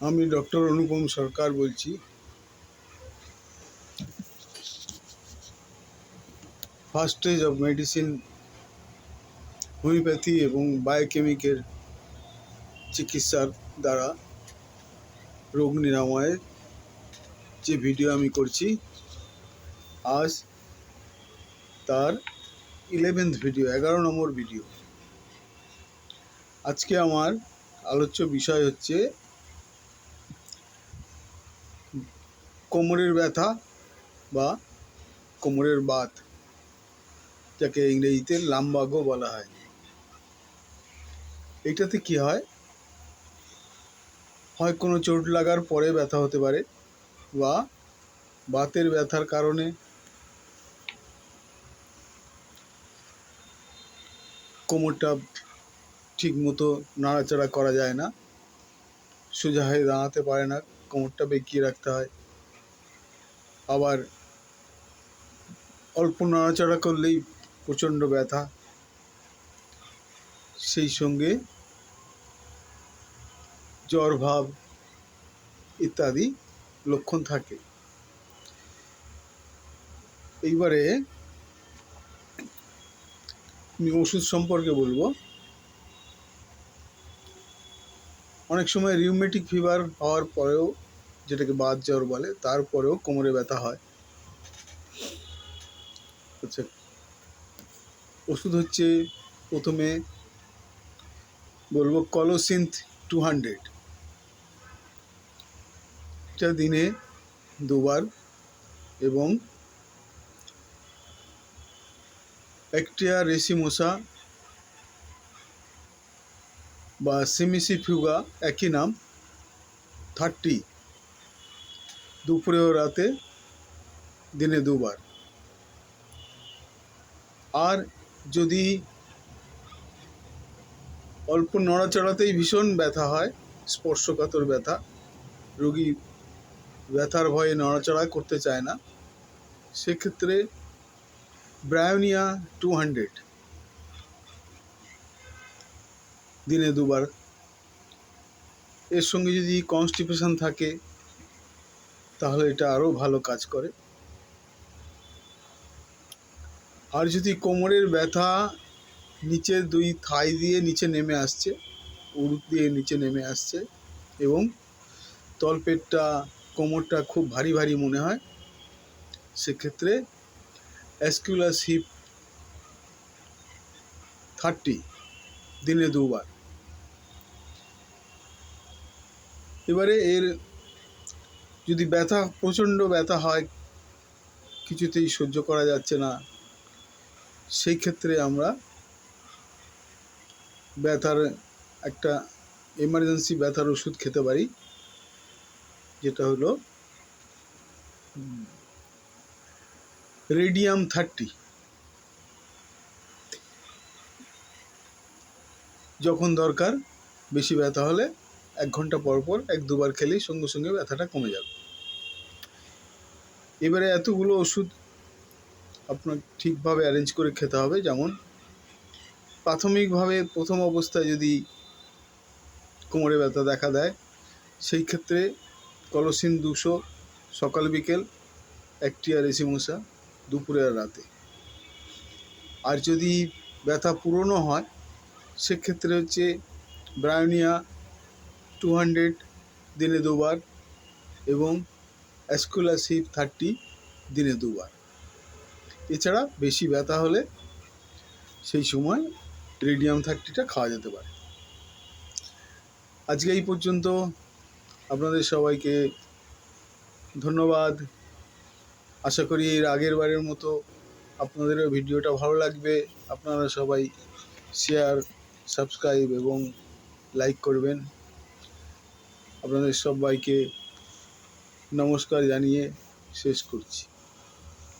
আমি ডক্টর অনুপম সরকার বলছি। First stage of medicine, homeopathy এবং বায়োকেমিকের চিকিৎসার দ্বারা রোগ নিরাময়ের যে ভিডিও আমি করছি, আজ তার 11th ভিডিও, 11 নম্বর ভিডিও। আজকে আমার আলোচ্য বিষয় হচ্ছে কোমরের ব্যথা বা কোমরের বাত, যাকে ইংরেজিতে লাম্বাগো বলা হয়। এইটাতে কি হয় কোনো চোট লাগার পরে ব্যথা হতে পারে, বা বাতের ব্যথার কারণে কোমরটা ঠিক মতো নাড়াচাড়া করা যায় না, সোজা হয়ে দাঁড়াতে পারে না, কোমরটা বেঁকিয়ে রাখতে হয়। আবার অল্প নাড়াচাড়া করলেই প্রচণ্ড ব্যথা, সেই সঙ্গে জ্বর ভাব ইত্যাদি লক্ষণ থাকে। এইবারে আমি ওষুধ সম্পর্কে বলবো। অনেক সময় রিউমেটিক ফিভার হওয়ার পরেও, যেটাকে বাত জ্বর বলে, তারপরেও কোমরে ব্যথা হয়। আচ্ছা, ওষুধ হচ্ছে, প্রথমে বলবো কলোসিন্থ 200, এটা দিনে 2 বার, এবং অ্যাক্টিয়া রেসিমোসা বা সিমিসিফিউগা, একই নাম, 30, দুপুরে ও রাতে, দিনে 2 বার। আর যদি অল্প নড়াচড়াতেই ভীষণ ব্যথা হয়, স্পর্শকাতর ব্যথা, রোগী ব্যথার ভয়ে নড়াচড়া করতে চায় না, সেক্ষেত্রে ব্রায়োনিয়া 200, দিনে 2 বার। এর সঙ্গে যদি কনস্টিপেশন থাকে তাহলে এটা আরও ভালো কাজ করে। আর যদি কোমরের ব্যথা নিচের 2 থাই দিয়ে নিচে নেমে আসছে, উরুত দিয়ে নিচে নেমে আসছে, এবং তলপেটটা, কোমরটা খুব ভারী ভারী মনে হয়, সেক্ষেত্রে অ্যাসকুলাস হিপ 30, দিনে 2 বার। এবারে এর যদি ব্যথা, প্রচণ্ড ব্যথা হয়, কিছুতেই সহ্য করা যাচ্ছে না, সেই ক্ষেত্রে আমরা ব্যথার একটা এমার্জেন্সি ব্যথার ওষুধ খেতে পারি, যেটা হলো রেডিয়াম 30। যখন দরকার, বেশি ব্যথা হলে 1 ঘন্টা পর পর 1-2 বার খেলেই সঙ্গে সঙ্গে ব্যথাটা কমে যাবে। এবারে এতগুলো ওষুধ আপনার ঠিকভাবে অ্যারেঞ্জ করে খেতে হবে। যেমন প্রাথমিকভাবে প্রথম অবস্থায় যদি কোমরে ব্যথা দেখা দেয়, সেই ক্ষেত্রে কলোসিন 200 সকাল বিকেল, অ্যাক্টিয়া রেসিমোসা দুপুরে আর রাতে। আর যদি ব্যথা পুরনো হয়, সেক্ষেত্রে হচ্ছে ব্রায়োনিয়া 200, দিনে 2 বার, এবং অ্যাসকুলাস হিপ 30, দিনে 2 বার। এছাড়া বেশি ব্যথা হলে সেই সময় রেডিয়াম 30টা খাওয়া যেতে পারে। আজকে এই পর্যন্ত। আপনাদের সবাইকে ধন্যবাদ। আশা করি এর আগের বারের মতো আপনাদেরও ভিডিওটা ভালো লাগবে। আপনারা সবাই শেয়ার, সাবস্ক্রাইব এবং লাইক করবেন। আপনাদের সবাইকে নমস্কার জানিয়ে শেষ করছি।